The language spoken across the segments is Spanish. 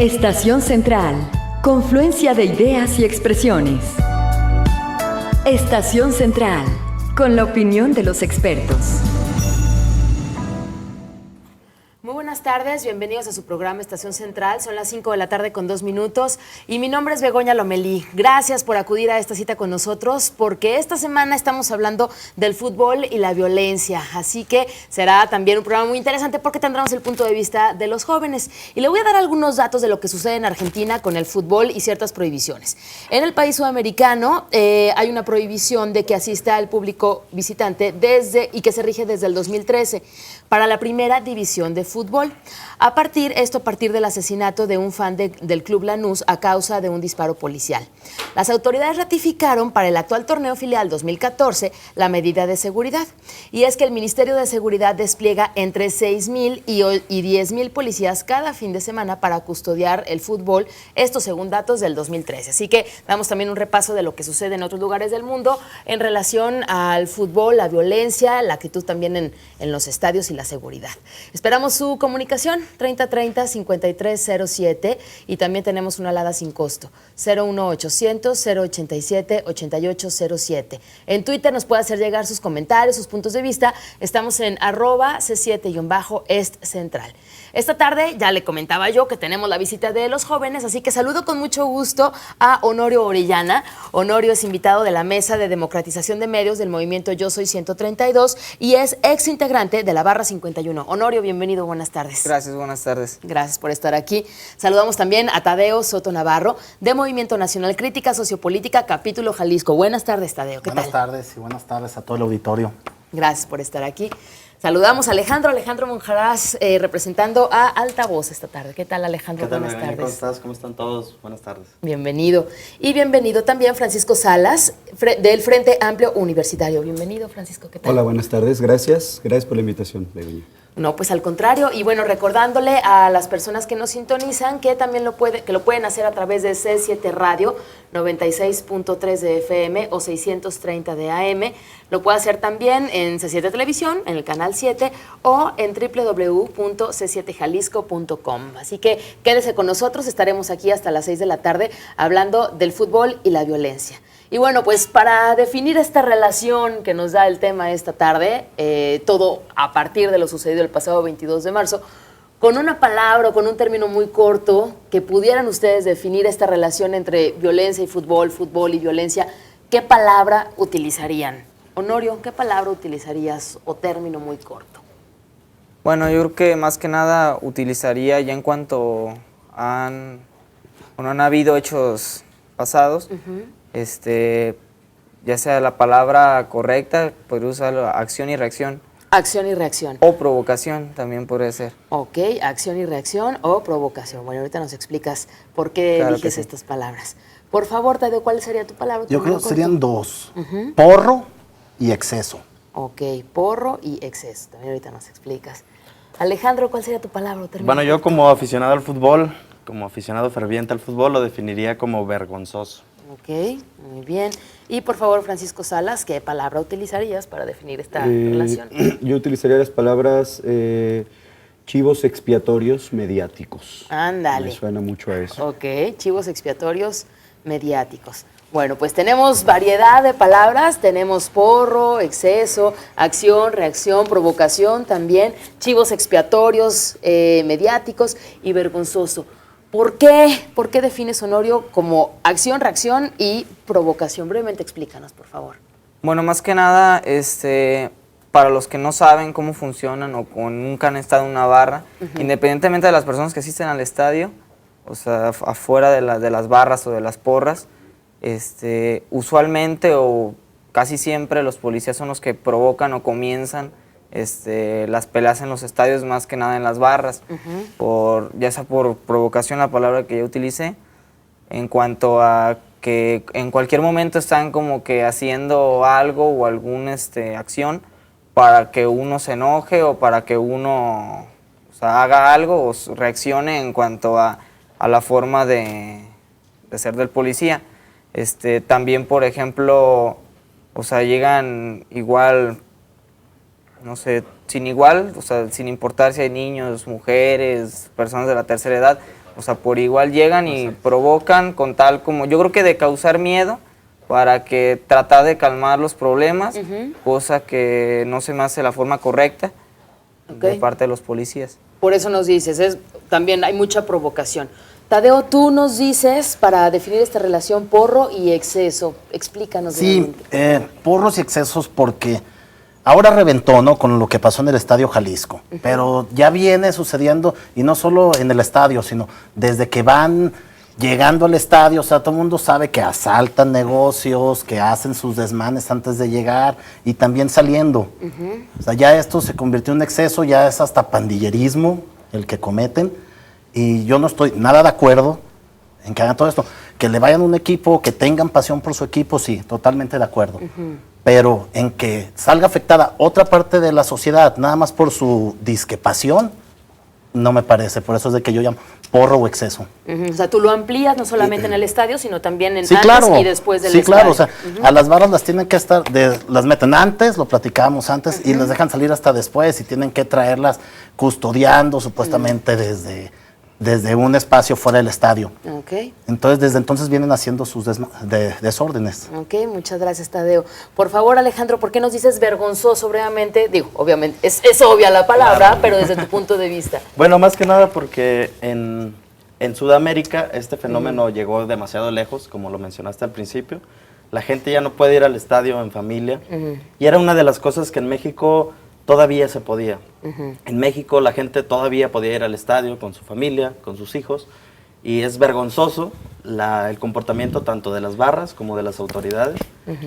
Estación Central, confluencia de ideas y expresiones. Estación Central, con la opinión de los expertos. Muy buenas tardes, bienvenidos a su programa Estación Central. Son las 5 de la tarde con 2 minutos y mi nombre es Begoña Lomelí. Gracias por acudir a esta cita con nosotros porque esta semana estamos hablando del fútbol y la violencia. Así que será también un programa muy interesante porque tendremos el punto de vista de los jóvenes. Y le voy a dar algunos datos de lo que sucede en Argentina con el fútbol y ciertas prohibiciones. En el país sudamericano hay una prohibición de que asista el público visitante y que se rige desde el 2013 para la primera división de fútbol. A partir del asesinato de un fan del Club Lanús a causa de un disparo policial. Las autoridades ratificaron para el actual torneo filial 2014 la medida de seguridad. Y es que el Ministerio de Seguridad despliega entre 6,000 y 10,000 policías cada fin de semana para custodiar el fútbol, esto según datos del 2013. Así que damos también un repaso de lo que sucede en otros lugares del mundo en relación al fútbol, la violencia, la actitud también en los estadios y la seguridad. Esperamos su comunicación 3030-5307 y también tenemos una alada sin costo 01800-087-8807. En Twitter nos puede hacer llegar sus comentarios, sus puntos de vista. Estamos en @C7-Est Central. Esta tarde ya le comentaba yo que tenemos la visita de los jóvenes, así que saludo con mucho gusto a Honorio Orellana. Honorio es invitado de la Mesa de Democratización de Medios del Movimiento Yo Soy 132 y es ex integrante de la Barra 51. Honorio, bienvenido, buenas tardes. Gracias, buenas tardes. Gracias por estar aquí. Saludamos también a Tadeo Soto Navarro, de Movimiento Nacional Crítica Sociopolítica, Capítulo Jalisco. Buenas tardes, Tadeo. ¿Qué tal? Buenas tardes y buenas tardes a todo el auditorio. Gracias por estar aquí. Saludamos a Alejandro Monjarás, representando a Altavoz esta tarde. ¿Qué tal, Alejandro? ¿Qué tal, buenas tardes. ¿Cómo estás? ¿Cómo están todos? Buenas tardes. Bienvenido. Y bienvenido también Francisco Salas, del Frente Amplio Universitario. Bienvenido, Francisco. ¿Qué tal? Hola, buenas tardes. Gracias por la invitación, Begoña. No, pues al contrario, y bueno, recordándole a las personas que nos sintonizan que también lo pueden hacer a través de C7 Radio, 96.3 de FM o 630 de AM. Lo puede hacer también en C7 Televisión, en el canal 7 o en www.c7jalisco.com. Así que quédese con nosotros, estaremos aquí hasta las 6 de la tarde hablando del fútbol y la violencia. Y bueno, pues para definir esta relación que nos da el tema esta tarde, todo a partir de lo sucedido el pasado 22 de marzo, con una palabra o con un término muy corto que pudieran ustedes definir esta relación entre violencia y fútbol, fútbol y violencia, ¿qué palabra utilizarían? Honorio, ¿qué palabra utilizarías o término muy corto? Bueno, yo creo que más que nada utilizaría ya en cuanto han habido hechos pasados, ya sea la palabra correcta, podría usar acción y reacción. Acción y reacción. O provocación también podría ser. Ok, acción y reacción o provocación. Bueno, ahorita nos explicas por qué eliges estas palabras. Por favor, Tadeo, ¿cuál sería tu palabra? Yo creo que serían dos, porro y exceso. Ok, porro y exceso. También ahorita nos explicas. Alejandro, ¿cuál sería tu palabra? Bueno, yo como aficionado al fútbol, como aficionado ferviente al fútbol, lo definiría como vergonzoso. Ok, muy bien. Y por favor, Francisco Salas, ¿qué palabra utilizarías para definir esta relación? Yo utilizaría las palabras chivos expiatorios mediáticos. Ándale. Me suena mucho a eso. Ok, chivos expiatorios mediáticos. Bueno, pues tenemos variedad de palabras, tenemos porro, exceso, acción, reacción, provocación también, chivos expiatorios mediáticos y vergonzoso. ¿Por qué defines, Honorio, como acción, reacción y provocación? Brevemente explícanos, por favor. Bueno, más que nada, para los que no saben cómo funcionan o nunca han estado en una barra, independientemente de las personas que asisten al estadio, o sea, afuera de las barras o de las porras, usualmente o casi siempre los policías son los que provocan o comienzan las peleas en los estadios, más que nada en las barras, ya sea por provocación, la palabra que yo utilicé, en cuanto a que en cualquier momento están como que haciendo algo o alguna acción para que uno se enoje o para que uno haga algo o reaccione en cuanto a la forma de ser del policía. También, por ejemplo, llegan igual, no sé, sin importar si hay niños, mujeres, personas de la tercera edad, O sea, por igual llegan y provocan con tal como, yo creo que de causar miedo para que tratar de calmar los problemas, cosa que no se me hace la forma correcta de parte de los policías. Por eso nos dices, también hay mucha provocación. Tadeo, tú nos dices, para definir esta relación, porro y exceso. Explícanos. Sí, porros y excesos porque ahora reventó, ¿no? Con lo que pasó en el Estadio Jalisco, pero ya viene sucediendo, y no solo en el estadio, sino desde que van llegando al estadio. O sea, todo el mundo sabe que asaltan negocios, que hacen sus desmanes antes de llegar y también saliendo. O sea, ya esto se convirtió en exceso, ya es hasta pandillerismo el que cometen, y yo no estoy nada de acuerdo en que hagan todo esto. Que le vayan a un equipo, que tengan pasión por su equipo, sí, totalmente de acuerdo. Pero en que salga afectada otra parte de la sociedad, nada más por su disque pasión, no me parece. Por eso es de que yo llamo porro o exceso. O sea, tú lo amplías no solamente en el estadio, sino también en Sí, antes claro. y después del Sí, estadio. claro. O sea, a las barras las tienen que estar, las meten antes, lo platicábamos antes, y las dejan salir hasta después, y tienen que traerlas custodiando supuestamente desde un espacio fuera del estadio. Ok. Entonces, desde entonces vienen haciendo sus desórdenes. Ok, muchas gracias, Tadeo. Por favor, Alejandro, ¿por qué nos dices vergonzoso brevemente? Digo, obviamente, es obvia la palabra, pero desde tu punto de vista. Bueno, más que nada porque en Sudamérica este fenómeno llegó demasiado lejos, como lo mencionaste al principio. La gente ya no puede ir al estadio en familia. Y era una de las cosas que en México todavía se podía. En México la gente todavía podía ir al estadio con su familia, con sus hijos. Y es vergonzoso el comportamiento tanto de las barras como de las autoridades,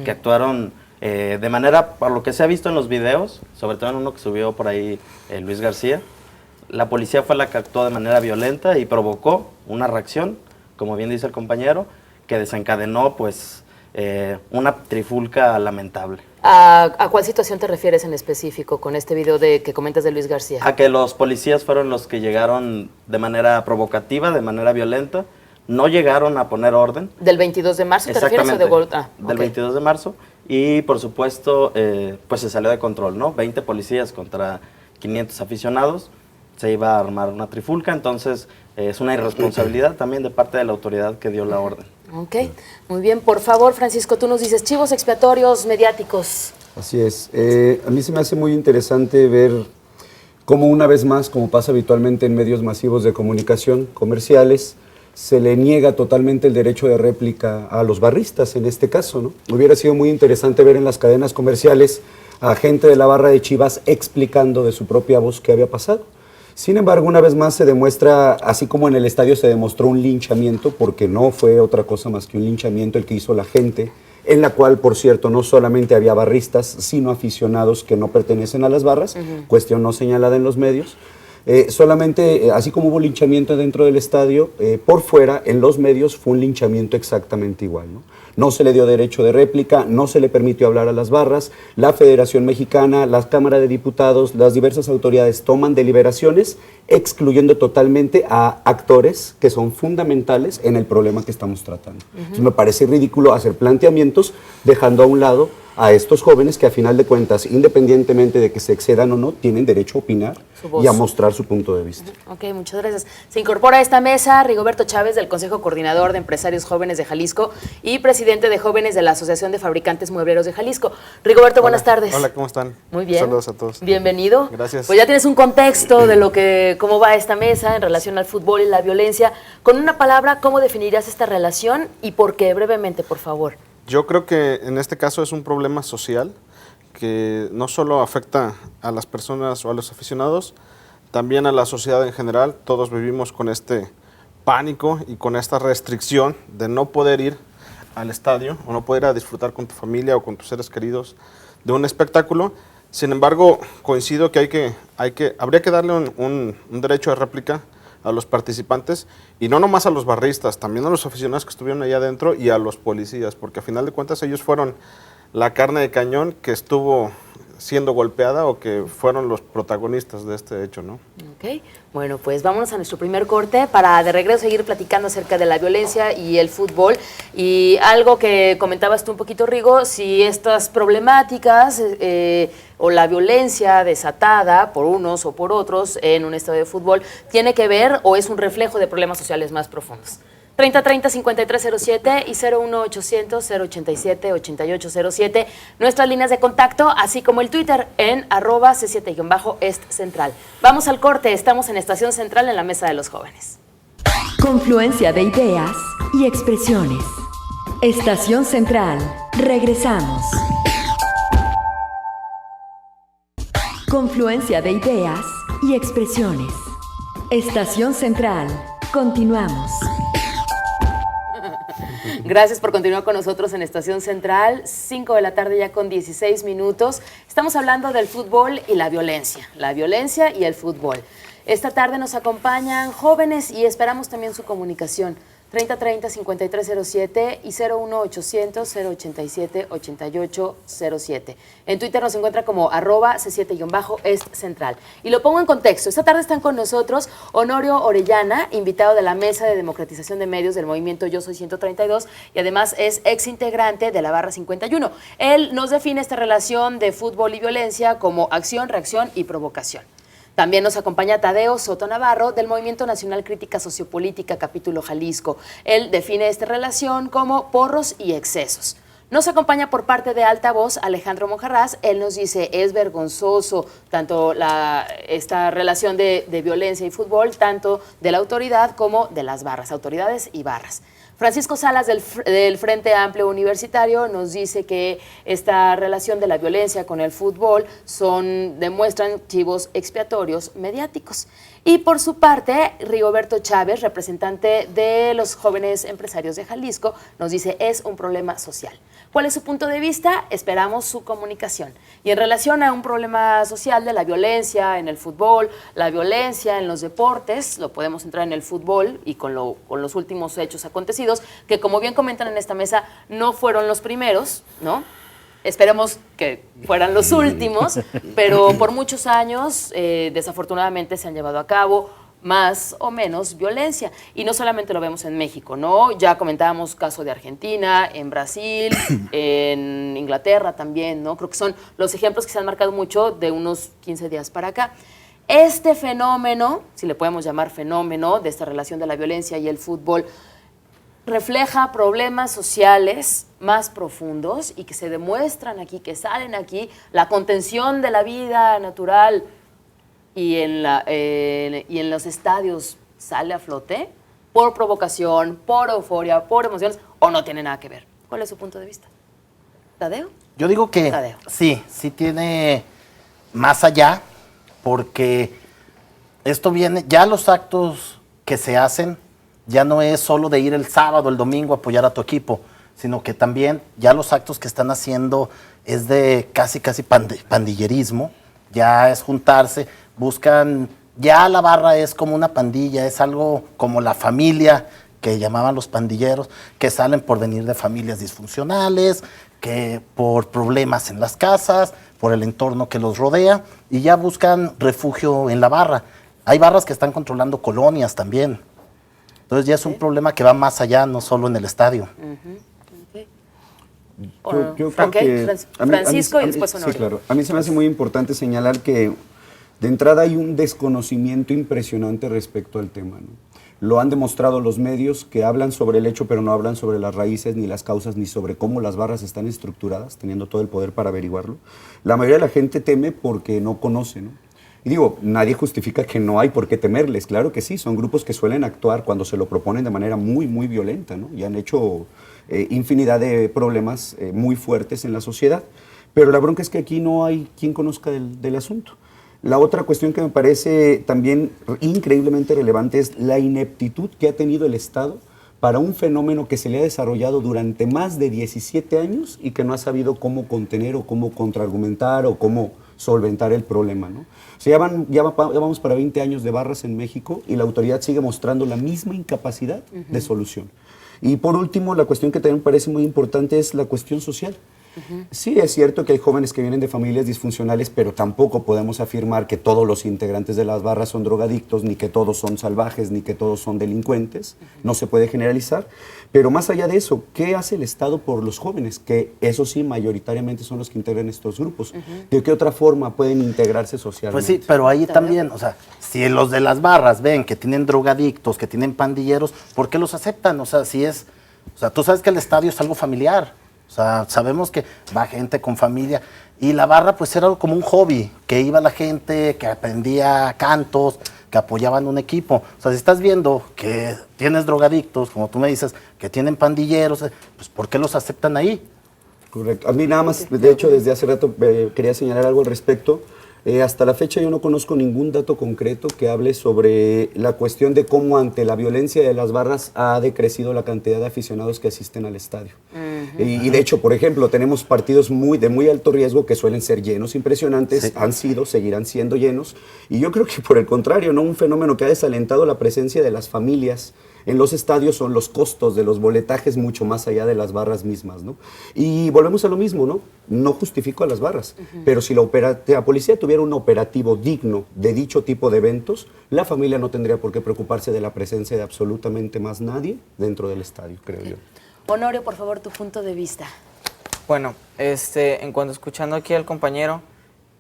que actuaron de manera, por lo que se ha visto en los videos, sobre todo en uno que subió por ahí Luis García. La policía fue la que actuó de manera violenta y provocó una reacción, como bien dice el compañero, que desencadenó pues una trifulca lamentable. ¿A cuál situación te refieres en específico con este video que comentas de Luis García? A que los policías fueron los que llegaron de manera provocativa, de manera violenta, no llegaron a poner orden. ¿Del 22 de marzo te refieres o de del 22 de marzo, y por supuesto pues se salió de control, ¿no? 20 policías contra 500 aficionados, se iba a armar una trifulca, entonces es una irresponsabilidad también de parte de la autoridad que dio la orden. Ok, muy bien. Por favor, Francisco, tú nos dices chivos expiatorios mediáticos. Así es. A mí se me hace muy interesante ver cómo una vez más, como pasa habitualmente en medios masivos de comunicación comerciales, se le niega totalmente el derecho de réplica a los barristas en este caso, ¿no? Hubiera sido muy interesante ver en las cadenas comerciales a gente de la barra de Chivas explicando de su propia voz qué había pasado. Sin embargo, una vez más se demuestra, así como en el estadio se demostró un linchamiento, porque no fue otra cosa más que un linchamiento el que hizo la gente, en la cual, por cierto, no solamente había barristas, sino aficionados que no pertenecen a las barras, cuestión no señalada en los medios. Solamente, así como hubo linchamiento dentro del estadio, por fuera, en los medios, fue un linchamiento exactamente igual, ¿no? No se le dio derecho de réplica, no se le permitió hablar a las barras, la Federación Mexicana, la Cámara de Diputados, las diversas autoridades toman deliberaciones excluyendo totalmente a actores que son fundamentales en el problema que estamos tratando. Entonces me parece ridículo hacer planteamientos dejando a un lado a estos jóvenes que a final de cuentas, independientemente de que se excedan o no, tienen derecho a opinar y a mostrar su punto de vista. Ok, muchas gracias. Se incorpora a esta mesa Rigoberto Chávez del Consejo Coordinador de Empresarios Jóvenes de Jalisco y presidente de jóvenes de la Asociación de Fabricantes Muebleros de Jalisco. Rigoberto, buenas tardes. Hola, ¿cómo están? Muy bien. Saludos a todos. Bienvenido. Gracias. Pues ya tienes un contexto de cómo va esta mesa en relación al fútbol y la violencia. Con una palabra, ¿cómo definirías esta relación y por qué? Brevemente, por favor. Yo creo que en este caso es un problema social que no solo afecta a las personas o a los aficionados, también a la sociedad en general. Todos vivimos con este pánico y con esta restricción de no poder ir al estadio o no poder ir a disfrutar con tu familia o con tus seres queridos de un espectáculo. Sin embargo, coincido que habría que darle un derecho de réplica a los participantes, y no nomás a los barristas, también a los aficionados que estuvieron allá adentro y a los policías, porque a final de cuentas ellos fueron la carne de cañón que estuvo siendo golpeada o que fueron los protagonistas de este hecho, ¿no? Ok, bueno, pues vámonos a nuestro primer corte para de regreso seguir platicando acerca de la violencia y el fútbol. Y algo que comentabas tú un poquito, Rigo, si estas problemáticas o la violencia desatada por unos o por otros en un estadio de fútbol tiene que ver o es un reflejo de problemas sociales más profundos. 3030-5307 y 01800-087-8807. Nuestras líneas de contacto, así como el Twitter en @C7-Est Central. Vamos al corte, estamos en Estación Central en la Mesa de los Jóvenes. Confluencia de ideas y expresiones. Estación Central. Regresamos. Confluencia de ideas y expresiones. Estación Central. Continuamos. Gracias por continuar con nosotros en Estación Central, 5 de la tarde ya con 16 minutos. Estamos hablando del fútbol y la violencia y el fútbol. Esta tarde nos acompañan jóvenes y esperamos también su comunicación. 3030-5307 y 01800-087-8807. En Twitter nos encuentra como @C7-Est Central. Y lo pongo en contexto. Esta tarde están con nosotros Honorio Orellana, invitado de la Mesa de Democratización de Medios del movimiento Yo Soy 132 y además es ex integrante de la Barra 51. Él nos define esta relación de fútbol y violencia como acción, reacción y provocación. También nos acompaña Tadeo Soto Navarro, del Movimiento Nacional Crítica Sociopolítica, capítulo Jalisco. Él define esta relación como porros y excesos. Nos acompaña por parte de Altavoz Alejandro Monjarraz. Él nos dice, es vergonzoso tanto esta relación de violencia y fútbol, tanto de la autoridad como de las barras, autoridades y barras. Francisco Salas del Frente Amplio Universitario nos dice que esta relación de la violencia con el fútbol demuestran chivos expiatorios mediáticos. Y por su parte, Rigoberto Chávez, representante de los jóvenes empresarios de Jalisco, nos dice es un problema social. ¿Cuál es su punto de vista? Esperamos su comunicación. Y en relación a un problema social de la violencia en el fútbol, la violencia en los deportes, lo podemos entrar en el fútbol y con los últimos hechos acontecidos, que como bien comentan en esta mesa, no fueron los primeros, ¿no? Esperemos que fueran los últimos, pero por muchos años, desafortunadamente, se han llevado a cabo más o menos violencia. Y no solamente lo vemos en México, ¿no? Ya comentábamos caso de Argentina, en Brasil, en Inglaterra también, ¿no? Creo que son los ejemplos que se han marcado mucho de unos 15 días para acá. Este fenómeno, si le podemos llamar fenómeno, de esta relación de la violencia y el fútbol, refleja problemas sociales más profundos y que se demuestran aquí, que salen aquí, la contención de la vida natural y en los estadios sale a flote por provocación, por euforia, por emociones, o no tiene nada que ver. ¿Cuál es su punto de vista? ¿Tadeo? Yo digo que Tadeo. sí tiene más allá, porque esto viene, ya los actos que se hacen, ya no es solo de ir el sábado, el domingo a apoyar a tu equipo, sino que también ya los actos que están haciendo es de casi pandillerismo, ya es juntarse, buscan, ya la barra es como una pandilla, es algo como la familia que llamaban los pandilleros, que salen por venir de familias disfuncionales, que por problemas en las casas, por el entorno que los rodea, y ya buscan refugio en la barra. Hay barras que están controlando colonias también. Entonces ya es un problema que va más allá, no solo en el estadio. Yo creo que Francisco y después Honorio. Sí, claro. A mí se me hace muy importante señalar que de entrada hay un desconocimiento impresionante respecto al tema, ¿no? Lo han demostrado los medios que hablan sobre el hecho, pero no hablan sobre las raíces, ni las causas, ni sobre cómo las barras están estructuradas, teniendo todo el poder para averiguarlo. La mayoría de la gente teme porque no conoce, ¿no? Y digo, nadie justifica que no hay por qué temerles. Claro que sí, son grupos que suelen actuar cuando se lo proponen de manera muy, muy violenta, ¿no? Y han hecho infinidad de problemas muy fuertes en la sociedad. Pero la bronca es que aquí no hay quien conozca del asunto. La otra cuestión que me parece también increíblemente relevante es la ineptitud que ha tenido el Estado para un fenómeno que se le ha desarrollado durante más de 17 años y que no ha sabido cómo contener o cómo contraargumentar o cómo solventar el problema, ¿no? O sea, ya vamos para 20 años de barras en México y la autoridad sigue mostrando la misma incapacidad de solución. Y por último, la cuestión que también me parece muy importante es la cuestión social. Sí, es cierto que hay jóvenes que vienen de familias disfuncionales, pero tampoco podemos afirmar que todos los integrantes de las barras son drogadictos, ni que todos son salvajes, ni que todos son delincuentes. No se puede generalizar. Pero más allá de eso, ¿qué hace el Estado por los jóvenes? Que eso sí, mayoritariamente son los que integran estos grupos. ¿De qué otra forma pueden integrarse socialmente? Pues sí, pero ahí también, o sea, si los de las barras ven que tienen drogadictos, que tienen pandilleros, ¿por qué los aceptan? O sea, tú sabes que el estadio es algo familiar. O sea, sabemos que va gente con familia y la barra pues era como un hobby, que iba la gente, que aprendía cantos, que apoyaban un equipo. O sea, si estás viendo que tienes drogadictos, como tú me dices, que tienen pandilleros, pues ¿por qué los aceptan ahí? Correcto. A mí nada más, de hecho, desde hace rato quería señalar algo al respecto. Hasta la fecha yo no conozco ningún dato concreto que hable sobre la cuestión de cómo ante la violencia de las barras ha decrecido la cantidad de aficionados que asisten al estadio. Y de hecho, por ejemplo, tenemos partidos de muy alto riesgo que suelen ser llenos impresionantes, sí. Han sido, seguirán siendo llenos. Y yo creo que por el contrario, ¿no? Un fenómeno que ha desalentado la presencia de las familias en los estadios son los costos de los boletajes mucho más allá de las barras mismas, ¿no? Y volvemos a lo mismo, ¿no? No justifico a las barras, pero si la policía tuviera un operativo digno de dicho tipo de eventos, la familia no tendría por qué preocuparse de la presencia de absolutamente más nadie dentro del estadio, creo yo. Honorio, por favor, tu punto de vista. Bueno, en cuanto escuchando aquí al compañero,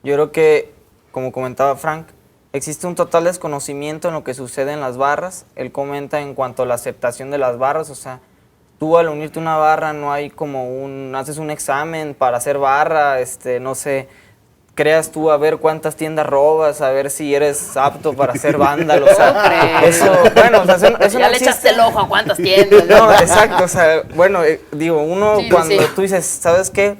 yo creo que, como comentaba Frank, existe un total desconocimiento en lo que sucede en las barras. Él comenta en cuanto a la aceptación de las barras, o sea, tú al unirte a una barra no hay como haces un examen para hacer barra, no sé, creas tú a ver cuántas tiendas robas, a ver si eres apto para ser vándalo, o sea, eso, bueno, o sea, eso ya no le existe. echaste el ojo a cuántas tiendas. No, exacto, o sea, bueno, digo, uno Sí, cuando sí. tú dices, ¿sabes qué?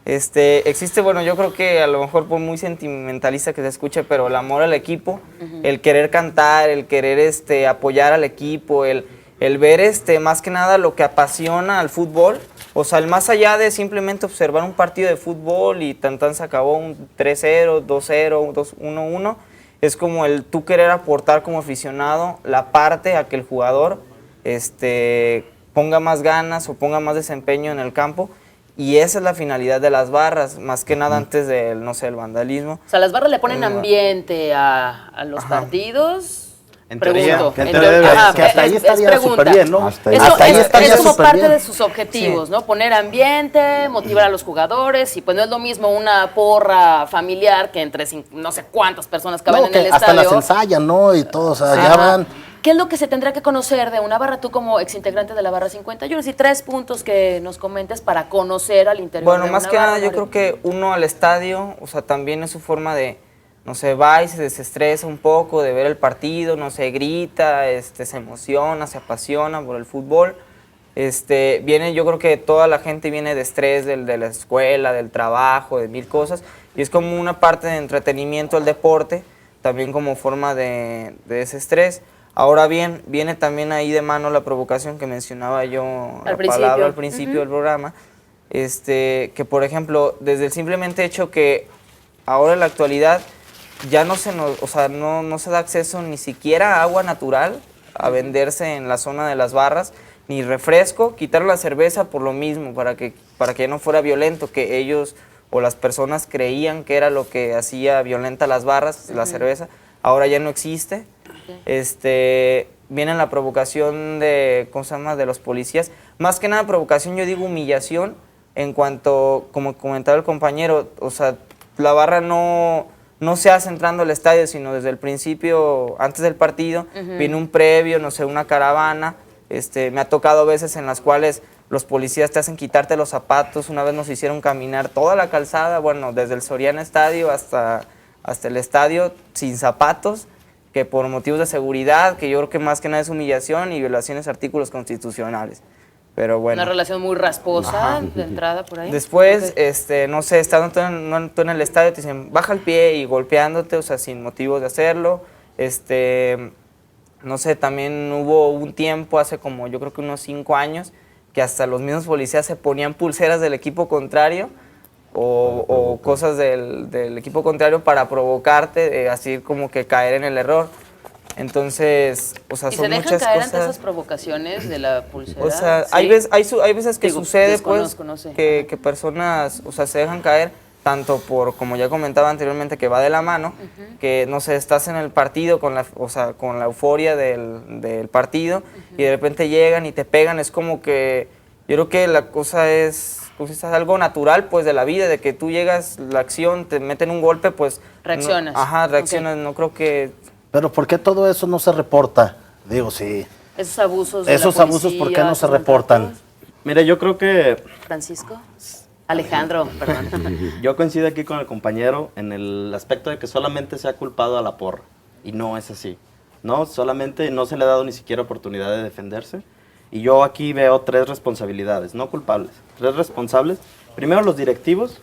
Existe, bueno, yo creo que a lo mejor por muy sentimentalista que se escuche, pero el amor al equipo, el querer cantar, el querer apoyar al equipo, el ver más que nada lo que apasiona al fútbol, o sea, el más allá de simplemente observar un partido de fútbol y tan se acabó un 3-0, 2-0, 1-1, es como el tú querer aportar como aficionado la parte a que el jugador ponga más ganas o ponga más desempeño en el campo. Y esa es la finalidad de las barras, más que nada antes del, no sé, el vandalismo. O sea, las barras le ponen ambiente a los partidos. En teoría, Pregunto. que en teoría Ajá, que hasta ahí estaría pregunta. súper bien, ¿no? Hasta ahí. Eso Hasta ahí es estaría como súper parte bien. de sus objetivos, ¿no? Poner ambiente, motivar a los jugadores, y pues no es lo mismo una porra familiar que entre no sé cuántas personas caben No, en que el hasta estadio. las ensayan, ¿no? Y todo, o sea, ya Ajá. van. ¿Qué es lo que se tendrá que conocer de una barra, tú como exintegrante de la barra 51? Sí, 3 puntos que nos comentes para conocer al interior Bueno, de más una que barra, nada yo Mario. creo que uno al estadio, o sea, también es su forma de, no sé, va y se desestresa un poco de ver el partido, no sé, grita, se emociona, se apasiona por el fútbol. Yo creo que toda la gente viene de estrés de la escuela, del trabajo, de mil cosas, y es como una parte de entretenimiento el deporte, también como forma de ese estrés. Ahora bien, viene también ahí de mano la provocación que mencionaba yo al principio del programa, que por ejemplo, desde el simplemente hecho que ahora en la actualidad ya no se da acceso ni siquiera a agua natural a venderse en la zona de las barras, ni refresco, quitaron la cerveza por lo mismo, para que ya no fuera violento, que ellos o las personas creían que era lo que hacía violenta las barras, la cerveza, ahora ya no existe. Viene la provocación de los policías, más que nada provocación, yo digo humillación, en cuanto, como comentaba el compañero, o sea, la barra no se hace entrando al estadio, sino desde el principio, antes del partido, viene un previo, no sé, una caravana. Me ha tocado veces en las cuales los policías te hacen quitarte los zapatos. Una vez nos hicieron caminar toda la calzada, bueno, desde el Soriana Estadio hasta el estadio sin zapatos, que por motivos de seguridad, que yo creo que más que nada es humillación y violaciones a artículos constitucionales. Pero bueno. Una relación muy rasposa de entrada por ahí. Después, no sé, estando tú en el estadio, te dicen, baja el pie y golpeándote, o sea, sin motivos de hacerlo. No sé, también hubo un tiempo, hace como yo creo que unos 5 años, que hasta los mismos policías se ponían pulseras del equipo contrario o cosas del equipo contrario para provocarte, así como que caer en el error. Entonces, o sea, ¿Y son se dejan muchas caer cosas. ante esas provocaciones de la pulsera? O sea, Sí. hay veces que Digo, sucede, pues, desconozco, no sé. que personas, o sea, se dejan caer tanto por, como ya comentaba anteriormente, que va de la mano, que, no sé, estás en el partido con la, o sea, con la euforia del partido y de repente llegan y te pegan. Es como que, yo creo que la cosa es, pues, es algo natural, pues, de la vida, de que tú llegas, la acción, te meten un golpe, pues... Reaccionas. No, ajá, reaccionas, no creo que... Pero ¿por qué todo eso no se reporta? Digo, sí. Esos abusos de la Esos abusos, ¿por qué policía, no se esos reportan? maltratos. Mire, yo creo que Francisco. Alejandro, perdón. yo coincido aquí con el compañero en el aspecto de que solamente se ha culpado a la porra, y no es así. No, solamente no se le ha dado ni siquiera oportunidad de defenderse, y yo aquí veo 3 responsabilidades, no culpables, 3 responsables. Primero, los directivos,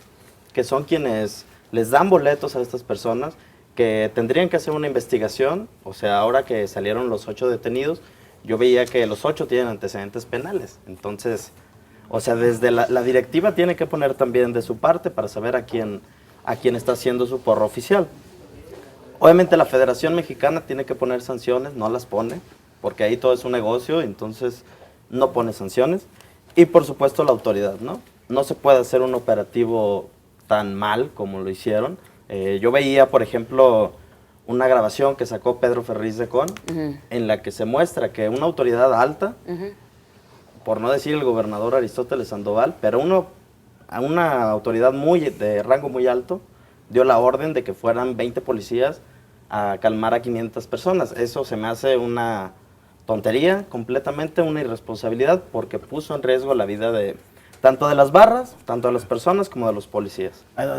que son quienes les dan boletos a estas personas, que tendrían que hacer una investigación. O sea, ahora que salieron los 8 detenidos, yo veía que los 8 tienen antecedentes penales. Entonces, o sea, desde la directiva tiene que poner también de su parte para saber a quién está haciendo su porra oficial. Obviamente la Federación Mexicana tiene que poner sanciones, no las pone, porque ahí todo es un negocio, entonces no pone sanciones. Y por supuesto la autoridad, ¿no? No se puede hacer un operativo tan mal como lo hicieron. Yo veía, por ejemplo, una grabación que sacó Pedro Ferriz de Con, en la que se muestra que una autoridad alta, por no decir el gobernador Aristóteles Sandoval, pero una autoridad de rango muy alto, dio la orden de que fueran 20 policías a calmar a 500 personas. Eso se me hace una tontería, completamente una irresponsabilidad, porque puso en riesgo la vida de tanto de las barras, tanto de las personas como de los policías. Bueno,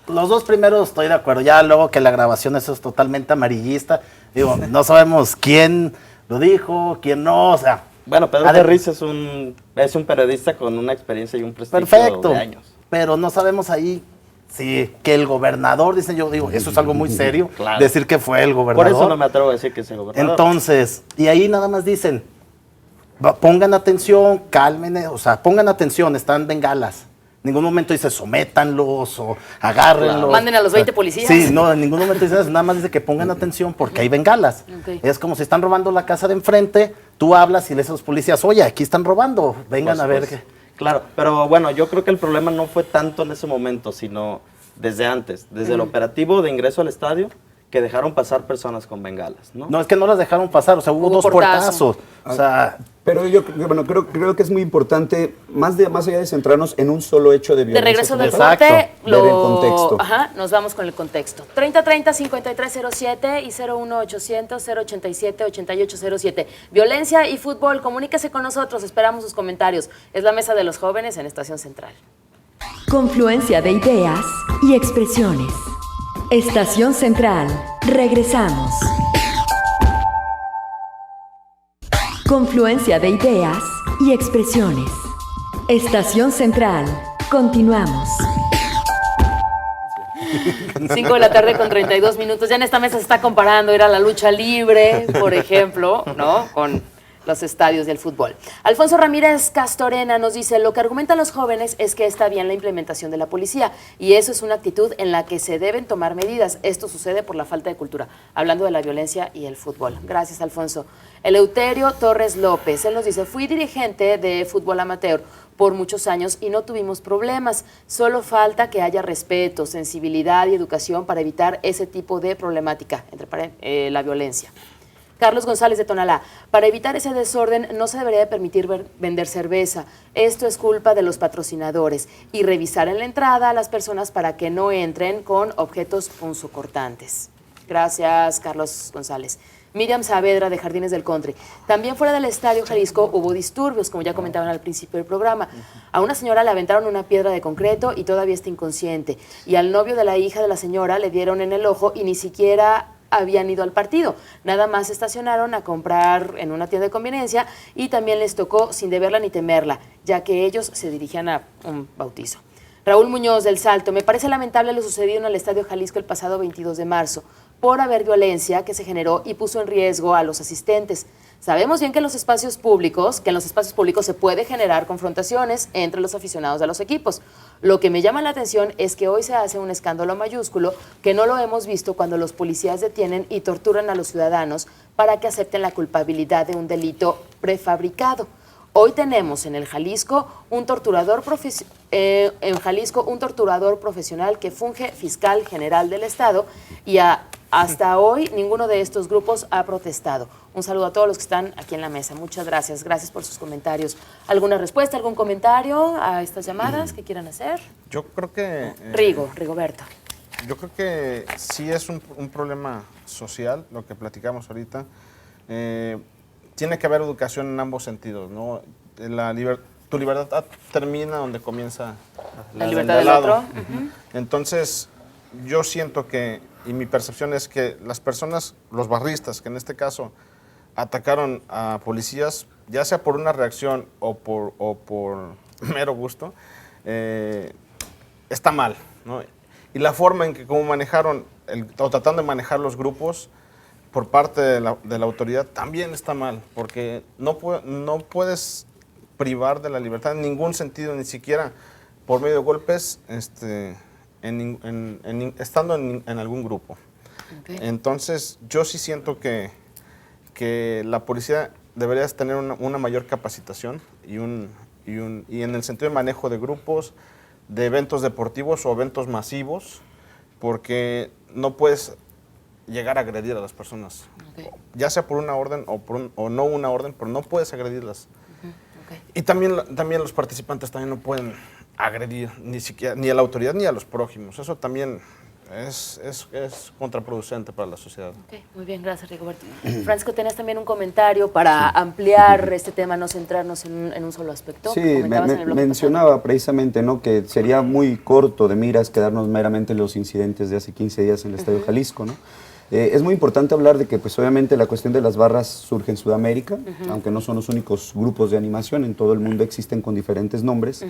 los 2 primeros estoy de acuerdo, ya luego que la grabación eso es totalmente amarillista, digo, no sabemos quién lo dijo, quién no, o sea... Bueno, Pedro Ferriz es un periodista con una experiencia y un prestigio Perfecto, de años. pero no sabemos ahí si que el gobernador, dicen, yo digo, eso es algo muy serio, Claro. decir que fue el Por gobernador. eso no me atrevo a decir que es el gobernador. Entonces, y ahí nada más dicen, pongan atención, calmen, o sea, pongan atención, están bengalas. En ningún momento dice sométanlos o agárrenlos. Claro. Manden a los 20 policías. Sí, no, en ningún momento dice eso, nada más dice que pongan atención porque hay bengalas. Ok. Es como si están robando la casa de enfrente, tú hablas y le dices a los policías, oye, aquí están robando, vengan a ver Pues, qué. Claro, pero bueno, yo creo que el problema no fue tanto en ese momento, sino desde antes, desde el operativo de ingreso al estadio, que dejaron pasar personas con bengalas, ¿no? No, es que no las dejaron pasar, o sea, hubo Hubo 2 portazo. puertazos. O sea, Pero yo creo que es muy importante, más allá de centrarnos en un solo hecho de De violencia. regreso del Exacto. corte, Ver el contexto. Ajá, nos vamos con el contexto. 3030-5307 y 01800-087-8807. Violencia y fútbol, comuníquese con nosotros, esperamos sus comentarios. Es la mesa de los jóvenes en Estación Central. Confluencia de ideas y expresiones. Estación Central. Regresamos. Confluencia de ideas y expresiones. Estación Central. Continuamos. 5 de la tarde con 32 minutos. Ya en esta mesa se está comparando ir a la lucha libre, por ejemplo, ¿no? Con los estadios del fútbol. Alfonso Ramírez Castorena nos dice, lo que argumentan los jóvenes es que está bien la implementación de la policía y eso es una actitud en la que se deben tomar medidas. Esto sucede por la falta de cultura, hablando de la violencia y el fútbol. Gracias, Alfonso. Eleuterio Torres López, él nos dice, fui dirigente de fútbol amateur por muchos años y no tuvimos problemas, solo falta que haya respeto, sensibilidad y educación para evitar ese tipo de problemática, la violencia. Carlos González de Tonalá, para evitar ese desorden no se debería permitir vender cerveza, esto es culpa de los patrocinadores y revisar en la entrada a las personas para que no entren con objetos punzocortantes. Gracias, Carlos González. Miriam Saavedra de Jardines del Country. También fuera del Estadio Jalisco hubo disturbios, como ya comentaban al principio del programa. A una señora le aventaron una piedra de concreto y todavía está inconsciente. Y al novio de la hija de la señora le dieron en el ojo y ni siquiera habían ido al partido. Nada más estacionaron a comprar en una tienda de conveniencia y también les tocó sin deberla ni temerla, ya que ellos se dirigían a un bautizo. Raúl Muñoz del Salto, me parece lamentable lo sucedido en el Estadio Jalisco el pasado 22 de marzo. por haber violencia que se generó y puso en riesgo a los asistentes. Sabemos bien que en los espacios públicos se puede generar confrontaciones entre los aficionados de los equipos. Lo que me llama la atención es que hoy se hace un escándalo mayúsculo que no lo hemos visto cuando los policías detienen y torturan a los ciudadanos para que acepten la culpabilidad de un delito prefabricado. Hoy tenemos en el Jalisco un torturador profesional que funge fiscal general del Estado y hasta hoy ninguno de estos grupos ha protestado. Un saludo a todos los que están aquí en la mesa. Muchas gracias. Gracias por sus comentarios. ¿Alguna respuesta, algún comentario a estas llamadas que quieran hacer? Yo creo que... Rigoberto. Yo creo que sí es un problema social, lo que platicamos ahorita. Tiene que haber educación en ambos sentidos, ¿no? Tu libertad termina donde comienza la libertad del otro. Entonces, yo siento que, y mi percepción es que las personas, los barristas, que en este caso atacaron a policías, ya sea por una reacción o por mero gusto, está mal, ¿no? Y la forma en que como manejaron, o tratando de manejar los grupos por parte de la autoridad también está mal, porque no puedes privar de la libertad en ningún sentido, ni siquiera por medio de golpes, estando en algún grupo. Okay. Entonces, yo sí siento que la policía debería tener una mayor capacitación y en el sentido de manejo de grupos, de eventos deportivos o eventos masivos, porque no puedes llegar a agredir a las personas, okay, ya sea por una orden o no una orden, pero no puedes agredirlas. Okay. Y también los participantes también no pueden agredir ni a la autoridad ni a los prójimos. Eso también es contraproducente para la sociedad. Okay, muy bien, gracias, Rigoberto. Francisco, ¿tenías también un comentario para ampliar este tema, no centrarnos en un solo aspecto? Sí, mencionaba precisamente, ¿no?, que sería muy corto de miras quedarnos meramente en los incidentes de hace 15 días en el Estadio Jalisco, ¿no? Es muy importante hablar de que, pues, obviamente la cuestión de las barras surge en Sudamérica, aunque no son los únicos grupos de animación, en todo el mundo existen con diferentes nombres,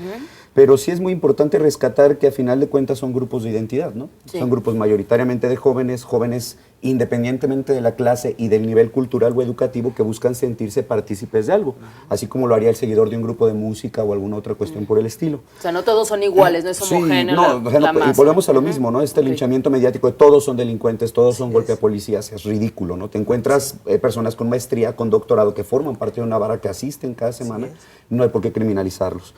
pero sí es muy importante rescatar que a final de cuentas son grupos de identidad, ¿no? Sí. Son grupos mayoritariamente de jóvenes independientemente de la clase y del nivel cultural o educativo, que buscan sentirse partícipes de algo, así como lo haría el seguidor de un grupo de música o alguna otra cuestión por el estilo. O sea, no todos son iguales, no es homogéneo. Y volvemos a lo mismo, ¿no? Este linchamiento mediático de todos son delincuentes, todos son golpe a policías, es ridículo, ¿no? Te encuentras personas con maestría, con doctorado, que forman parte de una barra, que asisten cada semana, no hay por qué criminalizarlos.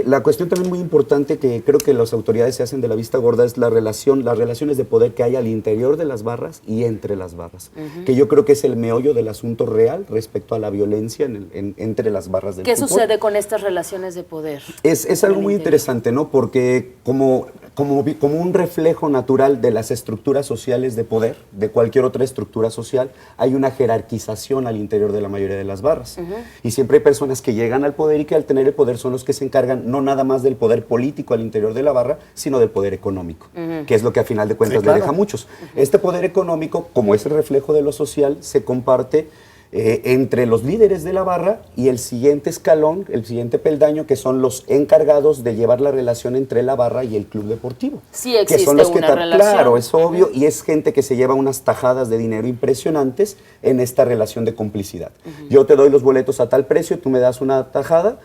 La cuestión también muy importante que creo que las autoridades se hacen de la vista gorda es las relaciones de poder que hay al interior de las barras y entre las barras, que yo creo que es el meollo del asunto real respecto a la violencia entre las barras del fútbol. ¿Qué sucede con estas relaciones de poder? Es algo muy interesante, ¿no? Porque como un reflejo natural de las estructuras sociales de poder, de cualquier otra estructura social, hay una jerarquización al interior de la mayoría de las barras. Y siempre hay personas que llegan al poder y que al tener el poder son los que se encargan no nada más del poder político al interior de la barra, sino del poder económico, que es lo que a final de cuentas le deja a muchos. Este poder económico, como es el reflejo de lo social, se comparte entre los líderes de la barra y el siguiente escalón, el siguiente peldaño, que son los encargados de llevar la relación entre la barra y el club deportivo. Sí existe que son los una relación. Claro, es obvio, y es gente que se lleva unas tajadas de dinero impresionantes en esta relación de complicidad. Yo te doy los boletos a tal precio, tú me das una tajada,